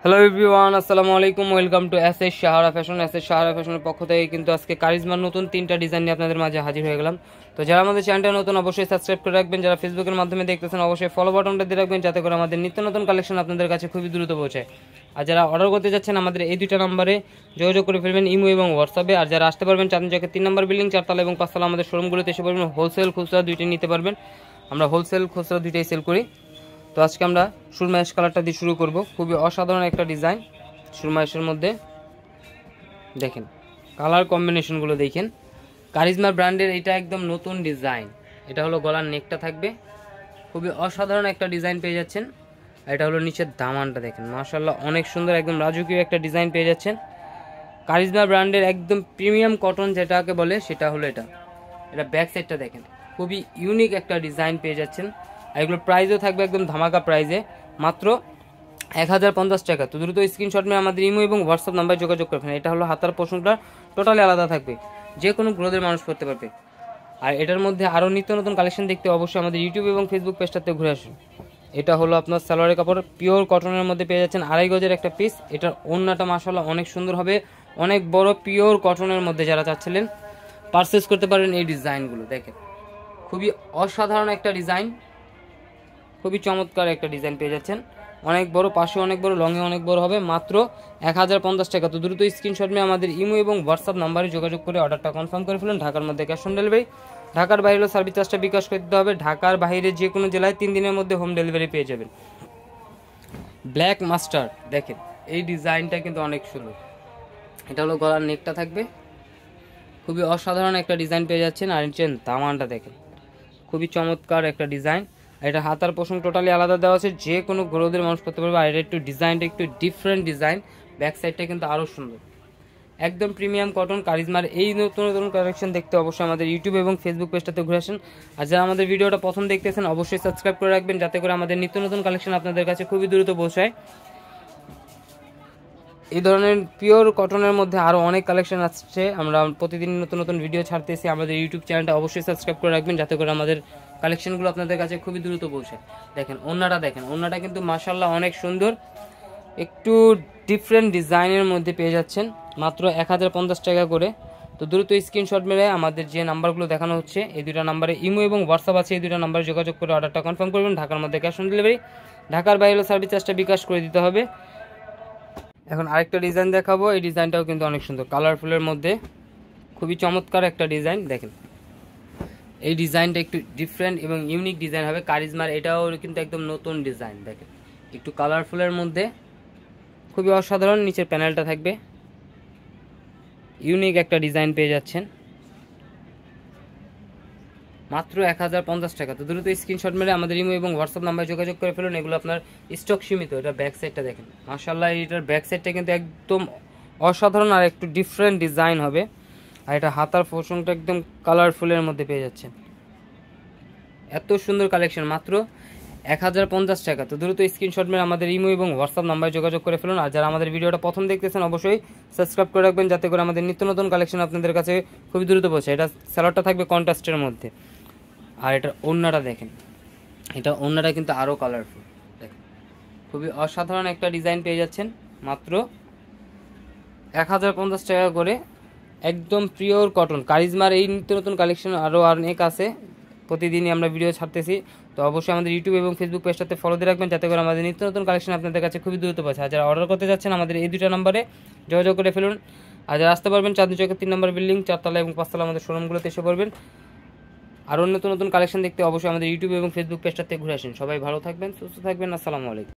Hello everyone, আসসালামু আলাইকুম। Welcome to SS Sahara fashion. SS Sahara ফ্যাশনের পক্ষ থেকে কিন্তু আজকে কারিজমার নতুন 3টা ডিজাইন নিয়ে আপনাদের মাঝে হাজির হয়ে গেলাম। তো যারা আমাদের চ্যানেলটা নতুন অবশ্যই সাবস্ক্রাইব করে রাখবেন, যারা ফেসবুকের মাধ্যমে দেখতেছেন অবশ্যই ফলো বাটনটা দিয়ে রাখবেন, যাতে করে আমাদের নিত্য নতুন কালেকশন আপনাদের কাছে খুবই দ্রুত পৌঁছায়। আর যারা অর্ডার করতে যাচ্ছেন আমাদের এই দুইটা নম্বরে যোগাযোগ করে ফেলবেন, ইমো এবং হোয়াটসঅ্যাপে। আর যারা আসতে পারবেন চাঁদনী চকের 3 নম্বর বিল্ডিং 4 তলা এবং 5 তলা আমাদের শোরুমগুলোতে এসে পারবেন। হোলসেল খুচরা দুইটাই নিতে পারবেন, আমরা হোলসেল খুচরা দুইটাই সেল করি। তো আজকে আমরা সুরমা অ্যাশ কালারটা দিয়ে শুরু করব। খুবই অসাধারণ একটা ডিজাইন সুরমা অ্যাশের মধ্যে। দেখেন কালার কম্বিনেশনগুলো দেখেন। কারিজমা ব্র্যান্ডের এটা একদম নতুন ডিজাইন। এটা হলো গলার নেকটা থাকবে, খুবই অসাধারণ একটা ডিজাইন পেয়ে যাচ্ছেন। এটা হলো নিচের দামানটা দেখেন, মাশাআল্লাহ অনেক সুন্দর, একদম রাজকীয় একটা ডিজাইন পেয়ে যাচ্ছেন। কারিজমা ব্র্যান্ডের একদম প্রিমিয়াম কটন যেটাকে বলে সেটা হলো এটা। এটা ব্যাক সাইডটা দেখেন, খুবই ইউনিক একটা ডিজাইন পেয়ে যাচ্ছেন। আর এগুলোর প্রাইসও থাকবে একদম ধামাকা প্রাইসে, মাত্র 1050 টাকা। তো দ্রুত স্ক্রিনশট নিয়ে আমাদের ইমো এবং হোয়াটসঅ্যাপ নাম্বারে যোগাযোগ করবেন। এটা হলো হাতার পোর্শনটা টোটালি আলাদা থাকবে, যে কোনো গ্রোদের মানুষ করতে পারবে। আর এটার মধ্যে আরও নিত্য নতুন কালেকশন দেখতে অবশ্যই আমাদের ইউটিউব এবং ফেসবুক পেজটাতে ঘুরে আসুন। এটা হলো আপনার সালোয়ারের কাপড়, পিওর কটনের মধ্যে পেয়ে যাচ্ছেন, 2.5 গজের একটা পিস। এটার ওড়নাটা মাশাআল্লাহ অনেক সুন্দর হবে, অনেক বড়, পিওর কটনের মধ্যে যারা চাচ্ছিলেন পারচেস করতে পারেন। এই ডিজাইনগুলো দেখেন, খুবই অসাধারণ একটা ডিজাইন, খুবই চমৎকার একটা ডিজাইন পেয়ে যাচ্ছেন। অনেক বড়, পাশে অনেক বড়, লংয়ে অনেক বড় হবে, মাত্র 1050 টাকা। তো দ্রুত স্ক্রিনশট নিয়ে আমাদের ইমো এবং হোয়াটসঅ্যাপ নাম্বারে যোগাযোগ করে অর্ডারটা কনফার্ম করে ফেলুন। ঢাকার মধ্যে ক্যাশ অন ডেলিভারি, ঢাকার বাইরে সার্ভিস চার্জটা বিকাশ করে দিতে হবে। ঢাকার বাইরে যে কোনো জেলায় 3 দিনের মধ্যে হোম ডেলিভারি পেয়ে যাবেন। ব্ল্যাক মাস্টার দেখেন, এই ডিজাইনটা কিন্তু অনেক সুন্দর। এটা হলো গলার নেকটা থাকবে, খুবই অসাধারণ একটা ডিজাইন পেয়ে যাচ্ছেন। আর নিচের দামানটা দেখেন, খুবই চমৎকার একটা ডিজাইন। এটা হাতার পোষণ টোটালি আলাদা দেওয়া আছে, যে কোনো গ্রোদের মানুষ করতে পারবে। আর এটা একটু ডিজাইনটা একটু ডিফারেন্ট ডিজাইন, ব্যাক সাইডটা কিন্তু আরও সুন্দর, একদম প্রিমিয়াম কটন। কারিজমার এই নতুন নতুন কালেকশন দেখতে অবশ্যই আমাদের ইউটিউব এবং ফেসবুক পেজটাতে ঘুরে আসেন। আর যারা আমাদের ভিডিওটা প্রথম দেখতেছেন অবশ্যই সাবস্ক্রাইব করে রাখবেন, যাতে করে আমাদের নিত্য নতুন কালেকশন আপনাদের কাছে খুবই দ্রুত পৌঁছায়। এই ধরনের পিওর কটনের মধ্যে আরও অনেক কালেকশন আসছে, আমরা প্রতিদিন নতুন নতুন ভিডিও ছাড়তেছি। আমাদের ইউটিউব চ্যানেলটা অবশ্যই সাবস্ক্রাইব করে রাখবেন, যাতে করে আমাদের কালেকশনগুলো আপনাদের কাছে খুবই দ্রুত পৌঁছায়। দেখেন ওড়নাটা দেখেন, ওড়নাটা কিন্তু মাশাআল্লাহ অনেক সুন্দর, একটু ডিফারেন্ট ডিজাইনের মধ্যে পেয়ে যাচ্ছেন, মাত্র 1050 টাকা করে। তো দ্রুত স্ক্রিনশট মেরে আমাদের যে নাম্বারগুলো দেখানো হচ্ছে এই দুটো নাম্বারে ইমো এবং হোয়াটসঅ্যাপ আছে, এই দুটো নাম্বারে যোগাযোগ করে অর্ডারটা কনফার্ম করবেন। ঢাকার মধ্যে ক্যাশ অন ডেলিভারি, ঢাকার বাইরে সার্ভিস চার্জটা বিকাশ করে দিতে হবে। এখন আরেকটা ডিজাইন দেখাবো, এই ডিজাইনটাও কিন্তু অনেক সুন্দর, কালারফুলের মধ্যে খুবই চমৎকার একটা ডিজাইন। দেখেন এই ডিজাইনটা একটু ডিফারেন্ট এবং ইউনিক ডিজাইন হবে কারিজমার, এটাও কিন্তু একদম নতুন ডিজাইন। দেখেন একটু কালারফুলের মধ্যে খুবই অসাধারণ, নিচের প্যানেলটা থাকবে, ইউনিক একটা ডিজাইন পেয়ে যাচ্ছেন, মাত্র 1050 টাকা। তো দ্রুত স্ক্রিনশট মেরে আমাদের ইমো এবং হোয়াটসঅ্যাপ নাম্বারে যোগাযোগ করে ফেলুন। এগুলো আপনার স্টক সীমিত। এটা ব্যাক সাইডটা দেখেন, মাশাআল্লাহ এটার ব্যাক সাইডটা কিন্তু একদম অসাধারণ আর একটু ডিফারেন্ট ডিজাইন হবে। আর এটা হাতার পোর্শনটা একদম কালারফুলের মধ্যে পেয়ে যাচ্ছেন, এত সুন্দর কালেকশন, মাত্র 1050 টাকা। তো দ্রুত স্ক্রিনশট মেরে আমাদের ইমো এবং হোয়াটসঅ্যাপ নাম্বারে যোগাযোগ করে ফেলুন। আর যারা আমাদের ভিডিওটা প্রথম দেখতেছেন অবশ্যই সাবস্ক্রাইব করে রাখবেন, যাতে করে আমাদের নিত্য নতুন কালেকশন আপনাদের কাছে খুবই দ্রুত পৌঁছায়। এটা স্যালাডটা থাকবে কন্ট্রাস্টের মধ্যে। আর এটা ওড়নাটা দেখেন, এটা ওড়নাটা কিন্তু আরও কালারফুল, দেখেন খুবই অসাধারণ একটা ডিজাইন পেয়ে যাচ্ছেন, মাত্র 1050 টাকা করে, একদম পিওর কটন। কারিজমার এই নিত্য নতুন কালেকশন আরও অনেক আছে, প্রতিদিনই আমরা ভিডিও ছাড়তেছি। তো অবশ্যই আমাদের ইউটিউব এবং ফেসবুক পেজটাতে ফলো দিয়ে রাখবেন, যাতে করে আমাদের নিত্য নতুন কালেকশন আপনাদের কাছে খুবই দ্রুত পৌঁছায়। আর যারা অর্ডার করতে যাচ্ছেন আমাদের এই দুটো নাম্বারে যোগাযোগ করে ফেলুন। আর যারা আসতে পারবেন চাঁদনী চকের 3 নম্বর বিল্ডিং 4 তলা এবং 5 তলা আমাদের শোরুমগুলোতে এসে পড়বেন। আর নতুন নতুন কালেকশন দেখতে অবশ্যই আমাদের ইউটিউব এবং ফেসবুক পেজটাতে ঘুরে আসেন। সবাই ভালো থাকবেন, সুস্থ থাকবেন, আসসালামু আলাইকুম।